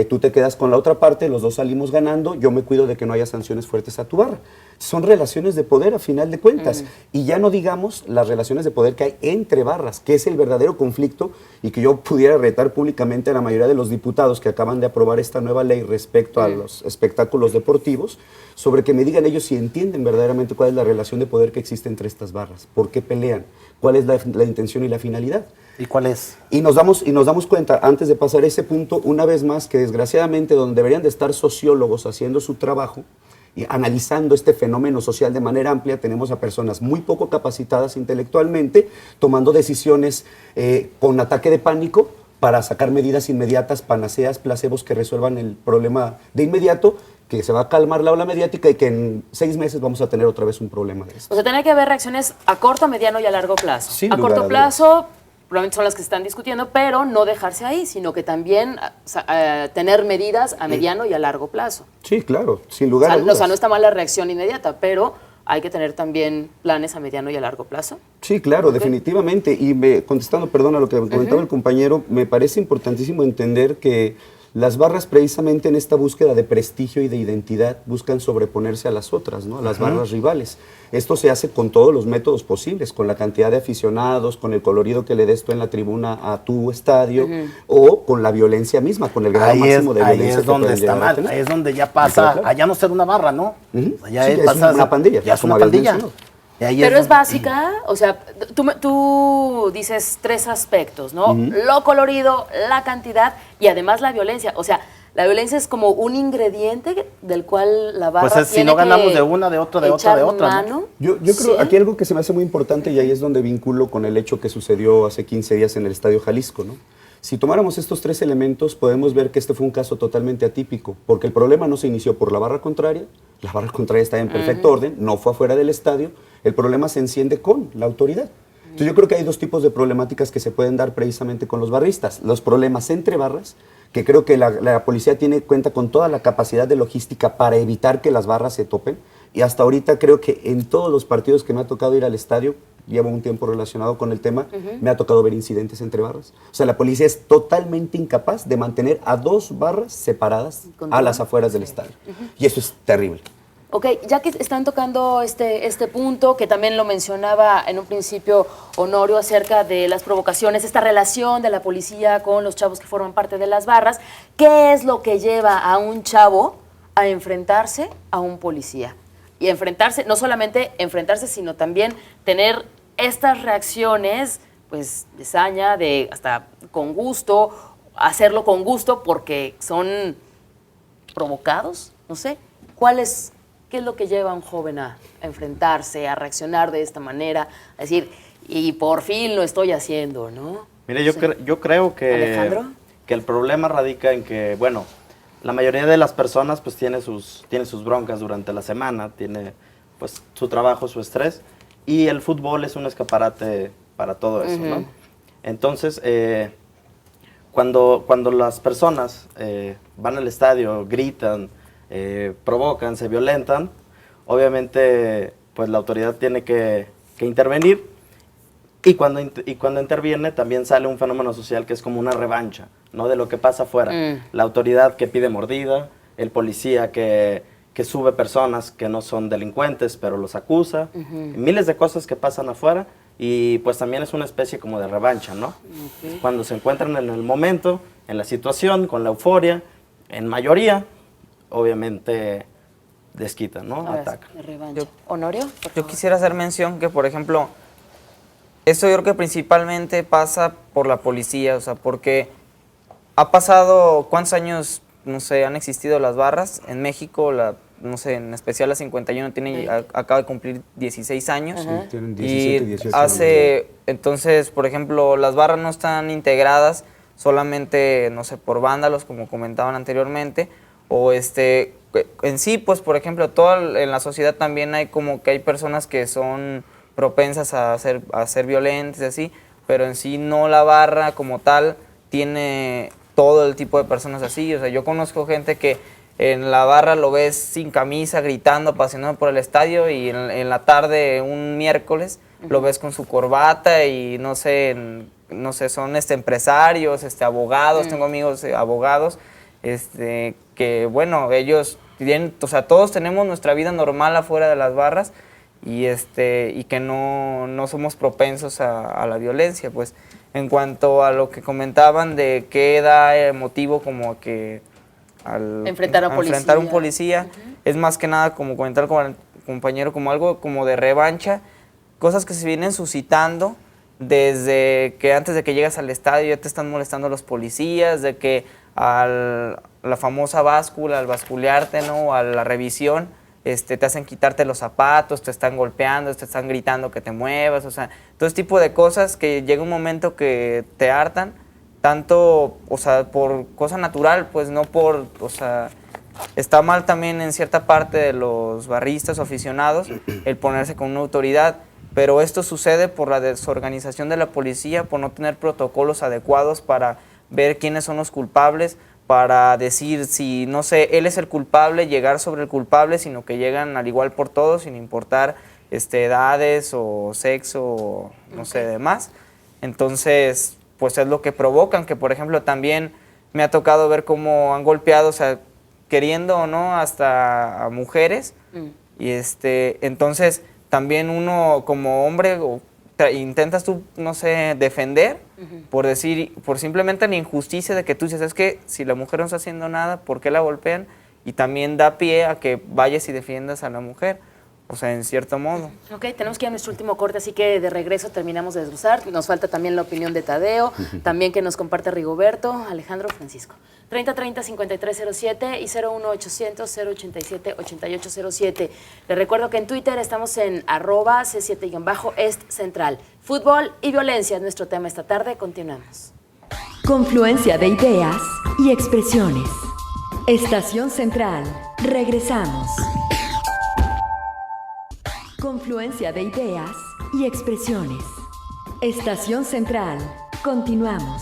tú te quedas con la otra parte, los dos salimos ganando, yo me cuido de que no haya sanciones fuertes a tu barra. Son relaciones de poder a final de cuentas. Y ya no digamos las relaciones de poder que hay entre barras, que es el verdadero conflicto, y que yo pudiera retar públicamente a la mayoría de los diputados que acaban de aprobar esta nueva ley respecto a los espectáculos deportivos, sobre que me digan ellos si entienden verdaderamente cuál es la relación de poder que existe entre estas barras, por qué pelean, cuál es la intención y la finalidad. ¿Y cuál es? Y nos damos cuenta, antes de pasar a ese punto, una vez más, que desgraciadamente donde deberían de estar sociólogos haciendo su trabajo y analizando este fenómeno social de manera amplia, tenemos a personas muy poco capacitadas intelectualmente, tomando decisiones con ataque de pánico para sacar medidas inmediatas, panaceas, placebos que resuelvan el problema de inmediato, que se va a calmar la ola mediática y que en 6 meses vamos a tener otra vez un problema de esto. O sea, tiene que haber reacciones a corto, mediano y a largo plazo. Sin a corto plazo, probablemente son las que se están discutiendo, pero no dejarse ahí, sino que también tener medidas a mediano y a largo plazo. Sí, claro, sin lugar a dudas. O sea, no está mal la reacción inmediata, pero hay que tener también planes a mediano y a largo plazo. Sí, claro, definitivamente. Y contestando, perdón, a lo que comentaba el compañero, me parece importantísimo entender que las barras, precisamente en esta búsqueda de prestigio y de identidad, buscan sobreponerse a las otras, ¿no? A las barras rivales. Esto se hace con todos los métodos posibles, con la cantidad de aficionados, con el colorido que le des tú en la tribuna a tu estadio, o con la violencia misma, con el grado máximo de violencia. Ahí es donde está mal, ahí es donde ya pasa, claro. allá no ser una barra, ¿no? O sea, ya Sí, es una pandilla, Ya es como una habías pandilla. mencionado. Y ahí Pero es donde- básica, o sea, tú dices 3 aspectos, ¿no? Lo colorido, la cantidad y además la violencia. O sea, la violencia es como un ingrediente del cual la barra Pues si tiene no ganamos que de una, de otra, de otra, echar de otra, ¿no? mano. Yo creo Sí. aquí algo que se me hace muy importante y ahí es donde vinculo con el hecho que sucedió hace 15 días en el Estadio Jalisco, ¿no? Si tomáramos estos 3 elementos, podemos ver que este fue un caso totalmente atípico, porque el problema no se inició por la barra contraria está en perfecto orden, no fue afuera del estadio, el problema se enciende con la autoridad. Entonces yo creo que hay 2 tipos de problemáticas que se pueden dar precisamente con los barristas, los problemas entre barras, que creo que la policía cuenta con toda la capacidad de logística para evitar que las barras se topen, y hasta ahorita creo que en todos los partidos que me ha tocado ir al estadio, llevo un tiempo relacionado con el tema, me ha tocado ver incidentes entre barras. O sea, la policía es totalmente incapaz de mantener a 2 barras separadas a las afueras del estadio. Y eso es terrible. Ok, ya que están tocando este punto, que también lo mencionaba en un principio Honorio acerca de las provocaciones, esta relación de la policía con los chavos que forman parte de las barras, ¿qué es lo que lleva a un chavo a enfrentarse a un policía? Y enfrentarse, no solamente enfrentarse, sino también tener estas reacciones, pues, de saña, de hasta con gusto, hacerlo con gusto porque son provocados, no sé. ¿Qué es lo que lleva a un joven a enfrentarse, a reaccionar de esta manera, a decir, y por fin lo estoy haciendo, ¿no? Mire, No sé. yo creo ¿Alejandro? que el problema radica en que, bueno, la mayoría de las personas pues tiene sus broncas durante la semana, tiene pues su trabajo, su estrés, y el fútbol es un escaparate para todo eso, ¿no? Entonces, cuando las personas van al estadio, gritan, provocan, se violentan, obviamente pues la autoridad tiene que intervenir, y cuando interviene también sale un fenómeno social que es como una revancha, ¿no? De lo que pasa afuera. La autoridad que pide mordida, el policía que sube personas que no son delincuentes pero los acusa, miles de cosas que pasan afuera, y pues también es una especie como de revancha, ¿no? Cuando se encuentran en el momento, en la situación, con la euforia, en mayoría, obviamente desquitan, ¿no? Atacan. Revancha. ¿Honorio? Por Yo favor. quisiera hacer mención que, por ejemplo, esto yo creo que principalmente pasa por la policía, o sea, porque ha pasado, ¿cuántos años, no sé, han existido las barras? En México, no sé, en especial la 51 acaba de cumplir 16 años. Sí, tienen 17, 18 Entonces, por ejemplo, las barras no están integradas solamente, no sé, por vándalos, como comentaban anteriormente, o en sí, pues, por ejemplo, en la sociedad también hay como que hay personas que son propensas a ser violentas y así, pero en sí no la barra como tal tiene todo el tipo de personas así. O sea, yo conozco gente que en la barra lo ves sin camisa, gritando, apasionado por el estadio, y en la tarde, un miércoles, lo ves con su corbata y no sé, son empresarios, abogados, tengo amigos abogados, que bueno, ellos tienen, o sea, todos tenemos nuestra vida normal afuera de las barras, y que no somos propensos a la violencia. Pues en cuanto a lo que comentaban de qué da motivo como que al Enfrentar a un policía, es más que nada, como comentar con el compañero, como algo como de revancha, cosas que se vienen suscitando desde que antes de que llegas al estadio ya te están molestando los policías, de que la famosa báscula, al basculearte, ¿no? A la revisión, te hacen quitarte los zapatos, te están golpeando, te están gritando que te muevas, o sea, todo ese tipo de cosas que llega un momento que te hartan, tanto, o sea, por cosa natural, pues no por, o sea, está mal también en cierta parte de los barristas o aficionados el ponerse con una autoridad, pero esto sucede por la desorganización de la policía, por no tener protocolos adecuados para ver quiénes son los culpables, para decir si, no sé, él es el culpable, llegar sobre el culpable, sino que llegan al igual por todos, sin importar edades o sexo, o, no sé, demás. Entonces, pues es lo que provocan, que por ejemplo también me ha tocado ver cómo han golpeado, o sea, queriendo o no, hasta a mujeres. Y entonces también uno como hombre intentas tú, no sé, defender por decir, por simplemente la injusticia de que tú dices, es que si la mujer no está haciendo nada, ¿por qué la golpean? Y también da pie a que vayas y defiendas a la mujer. O sea, en cierto modo. Ok, tenemos que ir a nuestro último corte, así que de regreso terminamos de desglosar. Nos falta también la opinión de Tadeo, también que nos comparte Rigoberto, Alejandro, Francisco. 3030-5307 y 01800-087-8807. Les recuerdo que en Twitter estamos en @C7-Est Central. Fútbol y violencia es nuestro tema esta tarde. Continuamos. Confluencia de ideas y expresiones. Estación Central. Regresamos. Confluencia de ideas y expresiones. Estación Central. Continuamos.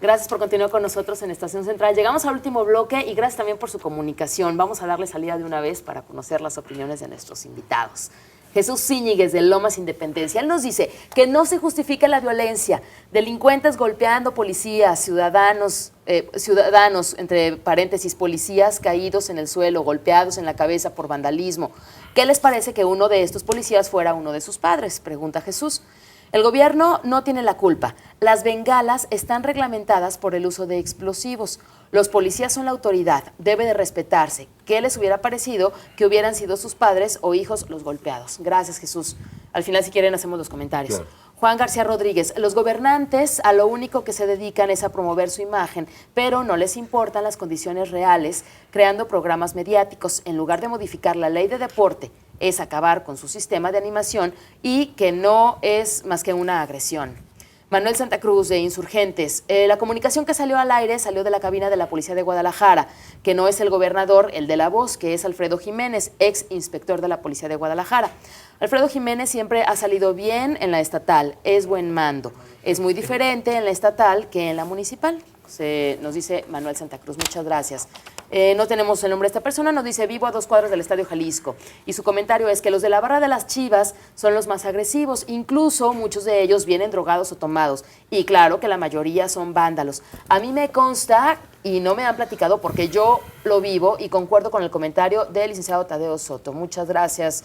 Gracias por continuar con nosotros en Estación Central. Llegamos al último bloque y gracias también por su comunicación. Vamos a darle salida de una vez para conocer las opiniones de nuestros invitados. Jesús Zíñiguez de Lomas Independencia. Él nos dice que no se justifica la violencia. Delincuentes golpeando policías, ciudadanos, entre paréntesis, policías caídos en el suelo, golpeados en la cabeza por vandalismo. ¿Qué les parece que uno de estos policías fuera uno de sus padres? Pregunta Jesús. El gobierno no tiene la culpa. Las bengalas están reglamentadas por el uso de explosivos. Los policías son la autoridad, debe de respetarse. ¿Qué les hubiera parecido que hubieran sido sus padres o hijos los golpeados? Gracias, Jesús. Al final, si quieren, hacemos los comentarios. Claro. Juan García Rodríguez, los gobernantes a lo único que se dedican es a promover su imagen, pero no les importan las condiciones reales, creando programas mediáticos. En lugar de modificar la ley de deporte, es acabar con su sistema de animación y que no es más que una agresión. Manuel Santa Cruz, de Insurgentes. La comunicación que salió al aire salió de la cabina de la Policía de Guadalajara, que no es el gobernador, el de la voz, que es Alfredo Jiménez, ex inspector de la Policía de Guadalajara. Alfredo Jiménez siempre ha salido bien en la estatal, es buen mando. Es muy diferente en la estatal que en la municipal. Nos dice Manuel Santa Cruz, muchas gracias. No tenemos el nombre de esta persona, nos dice vivo a 2 cuadras del Estadio Jalisco. Y su comentario es que los de la barra de las Chivas son los más agresivos, incluso muchos de ellos vienen drogados o tomados. Y claro que la mayoría son vándalos. A mí me consta, y no me han platicado porque yo lo vivo y concuerdo con el comentario del licenciado Tadeo Soto. Muchas gracias.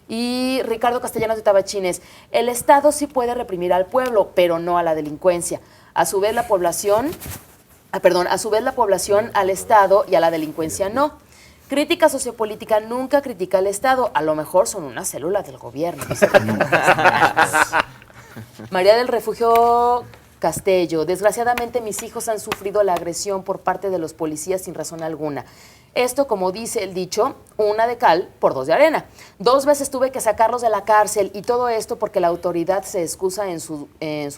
Y Ricardo Castellanos de Tabachines, el Estado sí puede reprimir al pueblo, pero no a la delincuencia. A su vez la población al Estado y a la delincuencia no. Crítica sociopolítica nunca critica al Estado, a lo mejor son una célula del gobierno. María del Refugio Castello, desgraciadamente mis hijos han sufrido la agresión por parte de los policías sin razón alguna. Esto, como dice el dicho, una de cal por 2 de arena. 2 veces tuve que sacarlos de la cárcel y todo esto porque la autoridad se excusa en su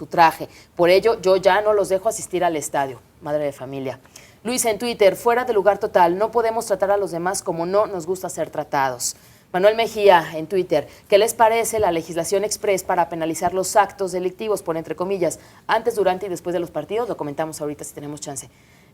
traje. Por ello, yo ya no los dejo asistir al estadio. Madre de familia. Luis en Twitter, fuera de lugar total, no podemos tratar a los demás como no nos gusta ser tratados. Manuel Mejía en Twitter, ¿qué les parece la legislación express para penalizar los actos delictivos, por entre comillas, antes, durante y después de los partidos? Lo comentamos ahorita si tenemos chance.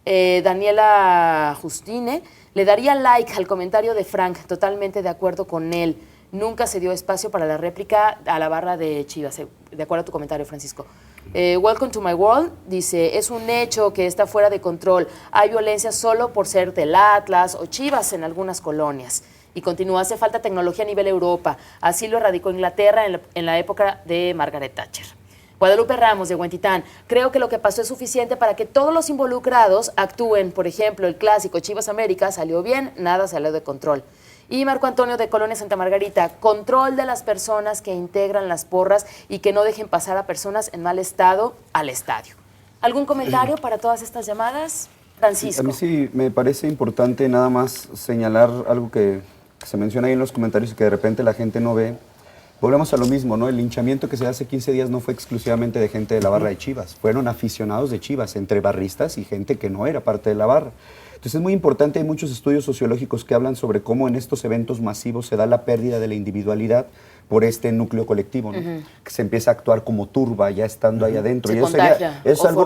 Daniela Justine, le daría like al comentario de Frank, totalmente de acuerdo con él. Nunca se dio espacio para la réplica a la barra de Chivas, de acuerdo a tu comentario, Francisco. Welcome to my world, dice, es un hecho que está fuera de control. Hay violencia solo por ser del Atlas o Chivas en algunas colonias. Y continúa, hace falta tecnología a nivel Europa. Así lo erradicó Inglaterra en la época de Margaret Thatcher. Guadalupe Ramos, de Huentitán, creo que lo que pasó es suficiente para que todos los involucrados actúen. Por ejemplo, el clásico Chivas América salió bien, nada salió de control. Y Marco Antonio, de Colonia Santa Margarita, control de las personas que integran las porras y que no dejen pasar a personas en mal estado al estadio. ¿Algún comentario para todas estas llamadas? Francisco. A mí sí me parece importante nada más señalar algo que se menciona ahí en los comentarios y que de repente la gente no ve. Volvemos a lo mismo, ¿no? El linchamiento que se hace 15 días no fue exclusivamente de gente de la barra de Chivas, fueron aficionados de Chivas, entre barristas y gente que no era parte de la barra. Entonces es muy importante, hay muchos estudios sociológicos que hablan sobre cómo en estos eventos masivos se da la pérdida de la individualidad por este núcleo colectivo, ¿no? Que se empieza a actuar como turba ya estando ahí adentro. Se Y eso contagia,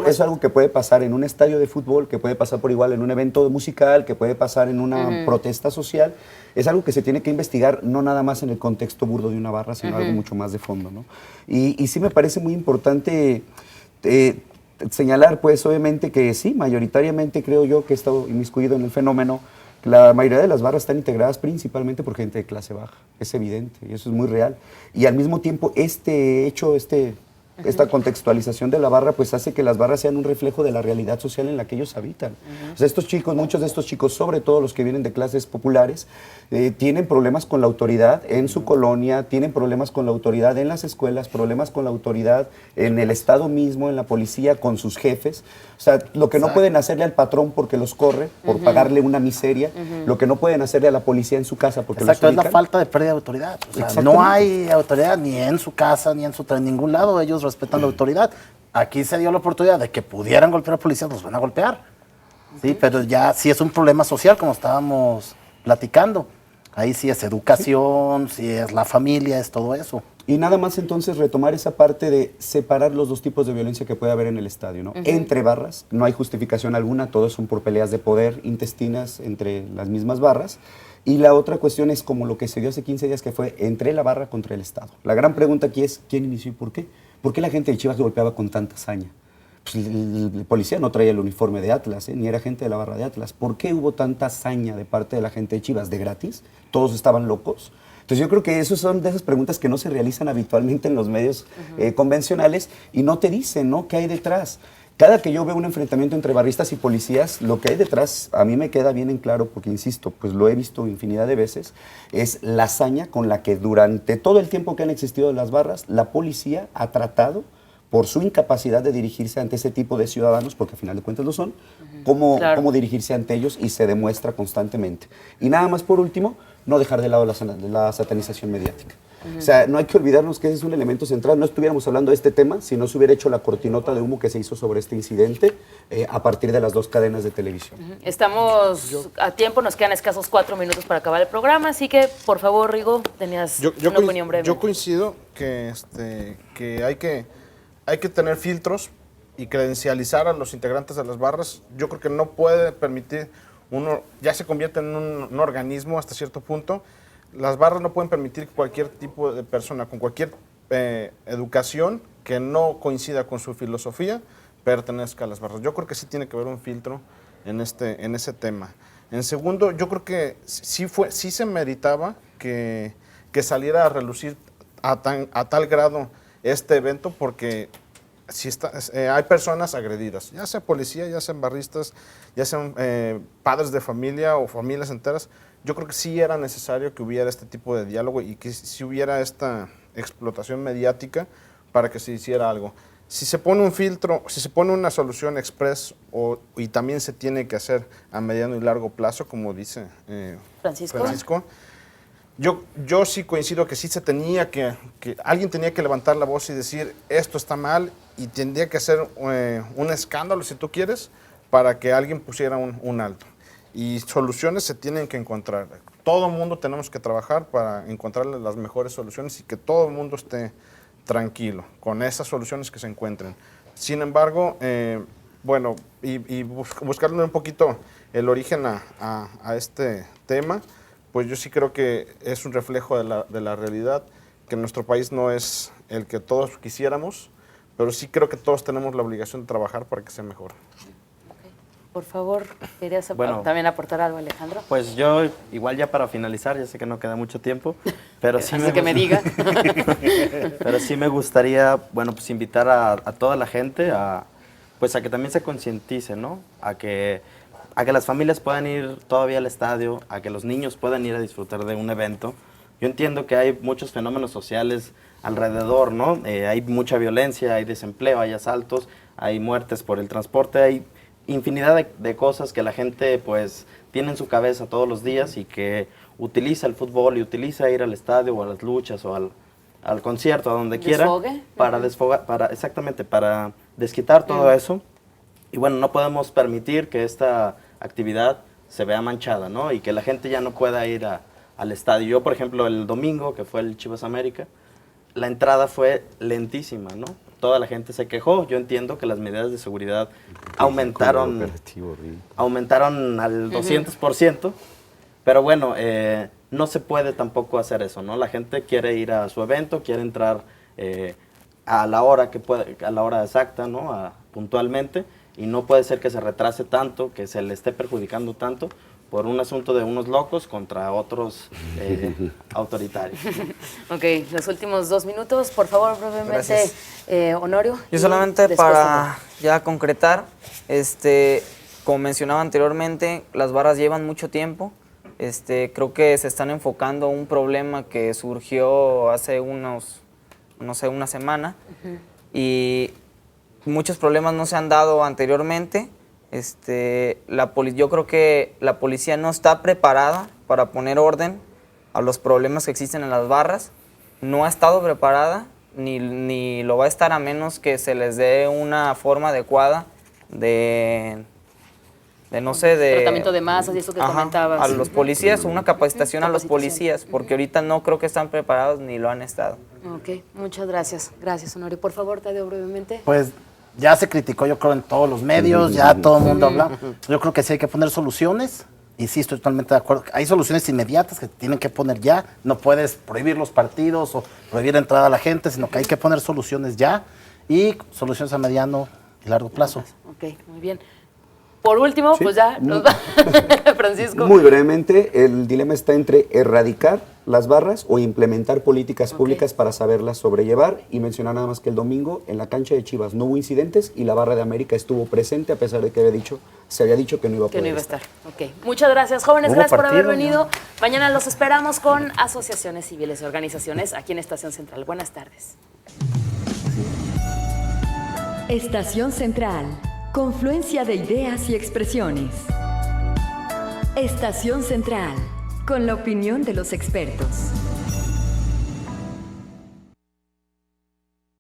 es algo que puede pasar en un estadio de fútbol, que puede pasar por igual en un evento musical, que puede pasar en una protesta social. Es algo que se tiene que investigar, no nada más en el contexto burdo de una barra, sino algo mucho más de fondo, ¿no? Y sí me parece muy importante señalar, pues, obviamente que sí, mayoritariamente creo yo que he estado inmiscuido en el fenómeno. La mayoría de las barras están integradas principalmente por gente de clase baja, es evidente, y eso es muy real. Y al mismo tiempo, este hecho, esta contextualización de la barra, pues hace que las barras sean un reflejo de la realidad social en la que ellos habitan. O sea, estos chicos, muchos de estos chicos, sobre todo los que vienen de clases populares, tienen problemas con la autoridad en su colonia, tienen problemas con la autoridad en las escuelas, problemas con la autoridad en el Estado mismo, en la policía, con sus jefes. O sea, lo que no pueden hacerle al patrón porque los corre, por pagarle una miseria, lo que no pueden hacerle a la policía en su casa porque Exacto, los es la ubican. falta de pérdida de autoridad. O sea, no hay autoridad ni en su casa, ni en ningún lado. Ellos respetan la autoridad. Aquí se dio la oportunidad de que pudieran golpear a policías, los van a golpear. Sí, pero ya sí es un problema social, como estábamos platicando. Ahí sí es educación, sí es la familia, es todo eso. Y nada más entonces retomar esa parte de separar los dos tipos de violencia que puede haber en el estadio, ¿no? Entre barras, no hay justificación alguna, todos son por peleas de poder intestinas entre las mismas barras. Y la otra cuestión es como lo que se dio hace 15 días, que fue entre la barra contra el Estado. La gran pregunta aquí es, ¿quién inició y por qué? ¿Por qué la gente de Chivas golpeaba con tanta hazaña? Pues el policía no traía el uniforme de Atlas, ni era gente de la barra de Atlas. ¿Por qué hubo tanta hazaña de parte de la gente de Chivas? ¿De gratis? ¿Todos estaban locos? Entonces yo creo que esas son de esas preguntas que no se realizan habitualmente en los medios convencionales y no te dicen, ¿no? ¿Qué hay detrás? Cada que yo veo un enfrentamiento entre barristas y policías, lo que hay detrás a mí me queda bien en claro, porque insisto, pues lo he visto infinidad de veces, es la hazaña con la que durante todo el tiempo que han existido las barras, la policía ha tratado, por su incapacidad de dirigirse ante ese tipo de ciudadanos, porque al final de cuentas lo son, cómo dirigirse ante ellos, y se demuestra constantemente. Y nada más por último, no dejar de lado la satanización mediática. O sea, no hay que olvidarnos que ese es un elemento central. No estuviéramos hablando de este tema si no se hubiera hecho la cortinota de humo que se hizo sobre este incidente a partir de las dos cadenas de televisión. Estamos a tiempo, nos quedan escasos 4 minutos para acabar el programa, así que, por favor, Rigo, tenías una opinión breve. Yo coincido que hay que tener filtros y credencializar a los integrantes de las barras. Yo creo que no puede permitir ya se convierte en un organismo hasta cierto punto. Las barras no pueden permitir que cualquier tipo de persona con cualquier educación que no coincida con su filosofía pertenezca a las barras. Yo creo que sí tiene que haber un filtro en ese tema. En segundo, yo creo que sí se meritaba que saliera a relucir a tal grado este evento, porque hay personas agredidas, ya sea policía, ya sean barristas, ya sean padres de familia o familias enteras. Yo creo que sí era necesario que hubiera este tipo de diálogo y que si hubiera esta explotación mediática para que se hiciera algo. Si se pone un filtro, si se pone una solución express y también se tiene que hacer a mediano y largo plazo, como dice Francisco, yo sí coincido que sí se tenía que alguien tenía que levantar la voz y decir esto está mal, y tendría que hacer un escándalo, si tú quieres, para que alguien pusiera un alto. Y soluciones se tienen que encontrar. Todo el mundo tenemos que trabajar para encontrar las mejores soluciones y que todo el mundo esté tranquilo con esas soluciones que se encuentren. Sin embargo, bueno, y buscarle un poquito el origen a este tema, pues yo sí creo que es un reflejo de la realidad, que nuestro país no es el que todos quisiéramos, pero sí creo que todos tenemos la obligación de trabajar para que sea mejor. Por favor, ¿querías también aportar algo, Alejandro? Pues yo, igual ya para finalizar, ya sé que no queda mucho tiempo, pero sí me diga. Pero sí me gustaría, bueno, pues invitar a toda la gente a que también se concientice, ¿no? A que las familias puedan ir todavía al estadio, a que los niños puedan ir a disfrutar de un evento. Yo entiendo que hay muchos fenómenos sociales alrededor, ¿no? Hay mucha violencia, hay desempleo, hay asaltos, hay muertes por el transporte, hay infinidad de cosas que la gente pues tiene en su cabeza todos los días y que utiliza el fútbol y utiliza ir al estadio o a las luchas o al concierto, a donde quiera, para desfogar, exactamente, para desquitar todo eso. Y bueno, no podemos permitir que esta actividad se vea manchada, ¿no? Y que la gente ya no pueda ir a al estadio. Yo, por ejemplo, el domingo, que fue el Chivas América, la entrada fue lentísima, ¿no? Toda la gente se quejó. Yo entiendo que las medidas de seguridad aumentaron al 200%, pero bueno, no se puede tampoco hacer eso, ¿no? La gente quiere ir a su evento, quiere entrar a la hora a la hora exacta, ¿no? Puntualmente, y no puede ser que se retrase tanto, que se le esté perjudicando tanto por un asunto de unos locos contra otros autoritarios. Ok, los últimos 2 minutos, por favor, brevemente, Honorio. Yo y solamente después para ya concretar, como mencionaba anteriormente, las barras llevan mucho tiempo. Creo que se están enfocando un problema que surgió hace una semana, y muchos problemas no se han dado anteriormente. Yo creo que la policía no está preparada para poner orden a los problemas que existen en las barras. No ha estado preparada, ni lo va a estar, a menos que se les dé una forma adecuada de tratamiento de masas y eso que comentabas. a los policías, una capacitación a los policías, porque ahorita no creo que están preparados ni lo han estado. Ok, muchas gracias. Gracias, Honorio. Por favor, Tadeo, brevemente. Pues ya se criticó, yo creo, en todos los medios, ya todo el mundo habla. Yo creo que sí hay que poner soluciones, y sí, estoy totalmente de acuerdo. Hay soluciones inmediatas que tienen que poner ya. No puedes prohibir los partidos o prohibir la entrada a la gente, sino que hay que poner soluciones ya, y soluciones a mediano y largo plazo. Ok, muy bien. Por último, Sí, pues ya nos va Francisco. Muy brevemente, el dilema está entre erradicar las barras o implementar políticas públicas para saberlas sobrellevar, y mencionar nada más que el domingo en la cancha de Chivas no hubo incidentes y la barra de América estuvo presente, a pesar de que se había dicho que no iba a poder Que no iba a estar. Ok. Muchas gracias, jóvenes. Hubo Gracias por haber partido, venido. Mañana los esperamos con asociaciones civiles y organizaciones aquí en Estación Central. Buenas tardes. Estación Central. Confluencia de ideas y expresiones. Estación Central. Con la opinión de los expertos.